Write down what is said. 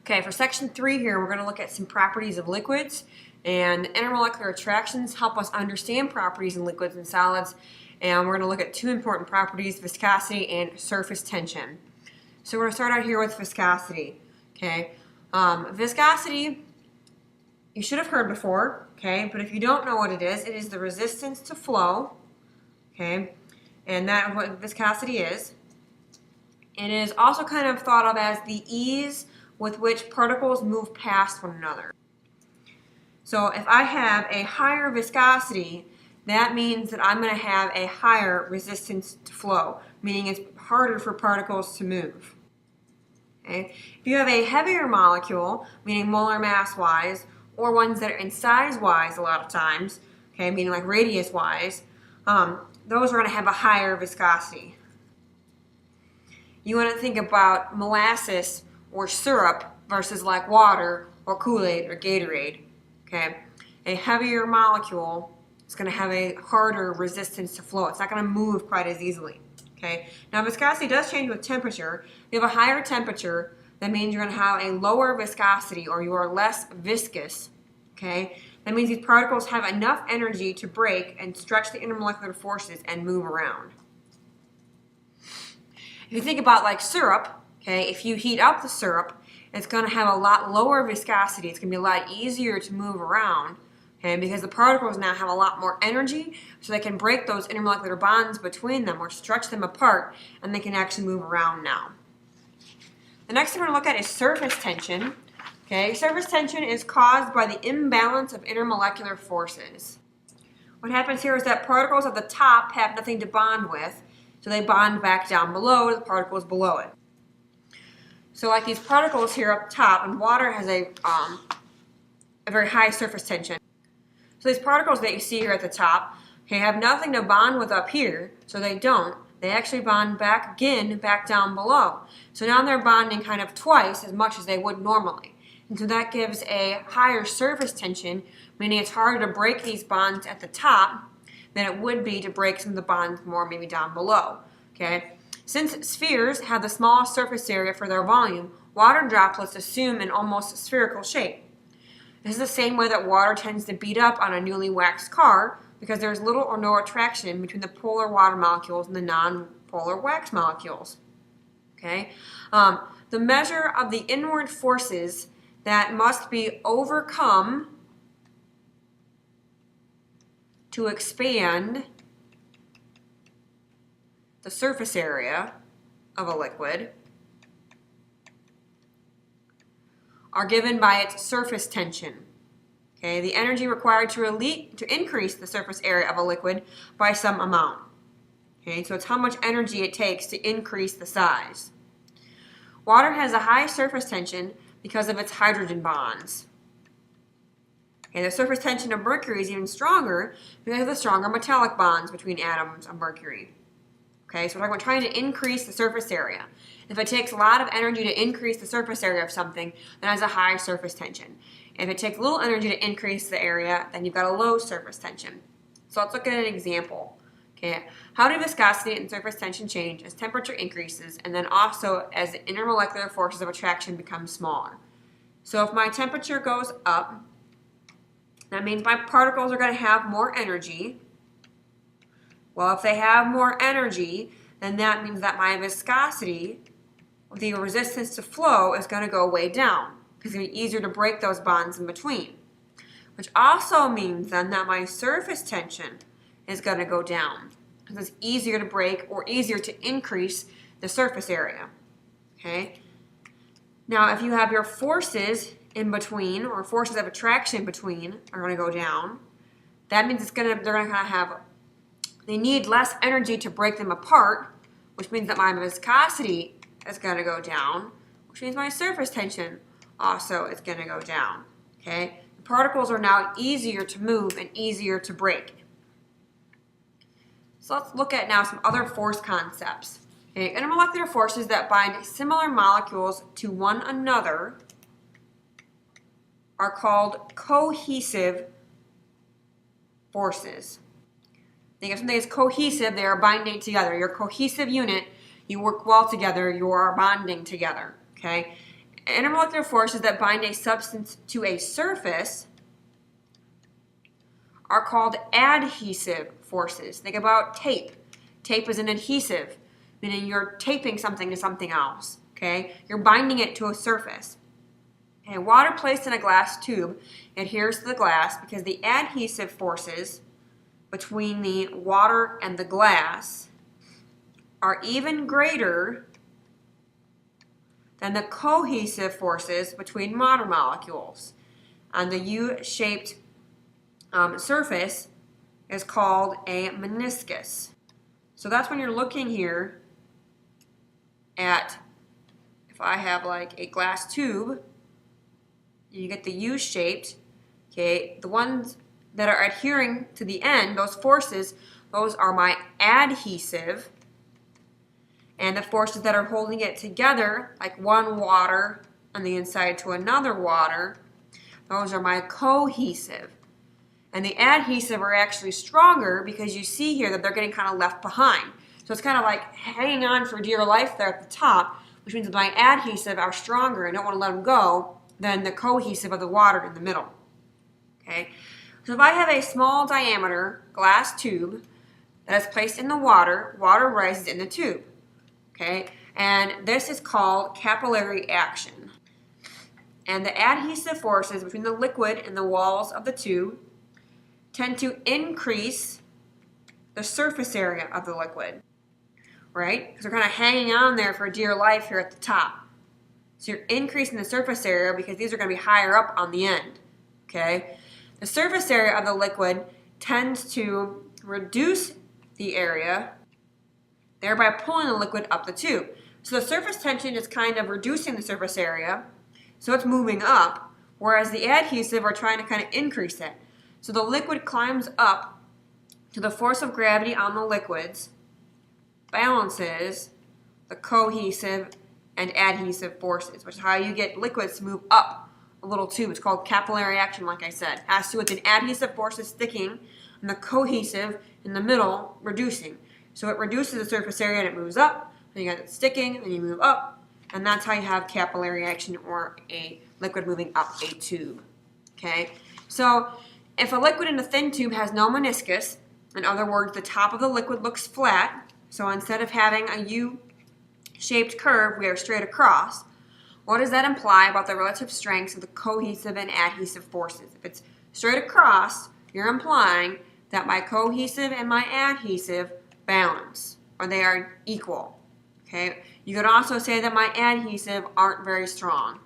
Okay, for section 3 here, we're going to look at some properties of liquids, and intermolecular attractions help us understand properties in liquids and solids, and we're going to look at two important properties, viscosity and surface tension. So we're going to start out here with viscosity. Okay, viscosity you should have heard before, okay, but if you don't know what it is the resistance to flow, okay, and that's what viscosity is. It is also kind of thought of as the ease with which particles move past one another. So if I have a higher viscosity, that means that I'm going to have a higher resistance to flow, meaning it's harder for particles to move. Okay? If you have a heavier molecule, meaning molar mass-wise, or ones that are in size-wise a lot of times, okay, meaning like radius-wise, those are going to have a higher viscosity. You want to think about molasses or syrup versus like water or Kool-Aid or Gatorade. Okay, a heavier molecule is going to have a harder resistance to flow. It's not going to move quite as easily. Okay, now viscosity does change with temperature. If you have a higher temperature, that means you're going to have a lower viscosity, or you are less viscous. Okay, that means these particles have enough energy to break and stretch the intermolecular forces and move around. If you think about like syrup, okay, if you heat up the syrup, it's going to have a lot lower viscosity. It's going to be a lot easier to move around, okay, because the particles now have a lot more energy, so they can break those intermolecular bonds between them or stretch them apart, and they can actually move around now. The next thing we're going to look at is surface tension. Okay, surface tension is caused by the imbalance of intermolecular forces. What happens here is that particles at the top have nothing to bond with, so they bond back down below the particles below it. So like these particles here up top, and water has a very high surface tension. So these particles that you see here at the top, okay, have nothing to bond with up here, so they don't. They actually bond back again, back down below. So now they're bonding kind of twice as much as they would normally. And so that gives a higher surface tension, meaning it's harder to break these bonds at the top than it would be to break some of the bonds more maybe down below. Okay? Since spheres have the smallest surface area for their volume, water droplets assume an almost spherical shape. This is the same way that water tends to beat up on a newly waxed car, because there's little or no attraction between the polar water molecules and the non-polar wax molecules. Okay? The measure of the inward forces that must be overcome to expand the surface area of a liquid are given by its surface tension. Okay, the energy required to increase the surface area of a liquid by some amount. Okay, so it's how much energy it takes to increase the size. Water has a high surface tension because of its hydrogen bonds. Okay, the surface tension of mercury is even stronger because of the stronger metallic bonds between atoms of mercury. Okay, so we're trying to increase the surface area. If it takes a lot of energy to increase the surface area of something, then it has a high surface tension. If it takes little energy to increase the area, then you've got a low surface tension. So let's look at an example. Okay, how do viscosity and surface tension change as temperature increases, and then also as the intermolecular forces of attraction become smaller? So if my temperature goes up, that means my particles are going to have more energy. Well, if they have more energy, then that means that my viscosity, the resistance to flow, is going to go way down, because it's going to be easier to break those bonds in between. Which also means then that my surface tension is going to go down, because it's easier to break or easier to increase the surface area. Okay? Now, if you have your forces in between, or forces of attraction between, are going to go down, that means they need less energy to break them apart, which means that my viscosity is going to go down, which means my surface tension also is going to go down. Okay? The particles are now easier to move and easier to break. So let's look at now some other force concepts. Okay? Intermolecular forces that bind similar molecules to one another are called cohesive forces. Think of something that's cohesive, they are binding together. Your cohesive unit, you work well together, you are bonding together. Okay? Intermolecular forces that bind a substance to a surface are called adhesive forces. Think about tape. Tape is an adhesive, meaning you're taping something to something else. Okay? You're binding it to a surface. Okay, water placed in a glass tube adheres to the glass because the adhesive forces between the water and the glass are even greater than the cohesive forces between water molecules. And the U-shaped surface is called a meniscus. So that's when you're looking here at, if I have like a glass tube, you get the U-shaped, okay, the ones that are adhering to the end, those forces, those are my adhesive, and the forces that are holding it together, like one water on the inside to another water, those are my cohesive. And the adhesive are actually stronger because you see here that they're getting kind of left behind. So it's kind of like hanging on for dear life there at the top, which means that my adhesive are stronger and don't want to let them go than the cohesive of the water in the middle. Okay? So if I have a small diameter glass tube that is placed in the water, water rises in the tube. Okay? And this is called capillary action. And the adhesive forces between the liquid and the walls of the tube tend to increase the surface area of the liquid, right? Because they're kind of hanging on there for dear life here at the top. So you're increasing the surface area because these are going to be higher up on the end, okay? The surface area of the liquid tends to reduce the area, thereby pulling the liquid up the tube. So the surface tension is kind of reducing the surface area, so it's moving up, whereas the adhesive are trying to kind of increase it. So the liquid climbs up to the force of gravity on the liquids, balances the cohesive and adhesive forces, which is how you get liquids to move up a little tube. It's called capillary action, like I said. It has to do with an adhesive forces sticking and the cohesive in the middle reducing. So it reduces the surface area and it moves up, then you got it sticking, and you move up, and that's how you have capillary action, or a liquid moving up a tube. Okay? So if a liquid in a thin tube has no meniscus, in other words, the top of the liquid looks flat, so instead of having a U-shaped curve, we are straight across, what does that imply about the relative strengths of the cohesive and adhesive forces? If it's straight across, you're implying that my cohesive and my adhesive balance, or they are equal. Okay? You could also say that my adhesive aren't very strong.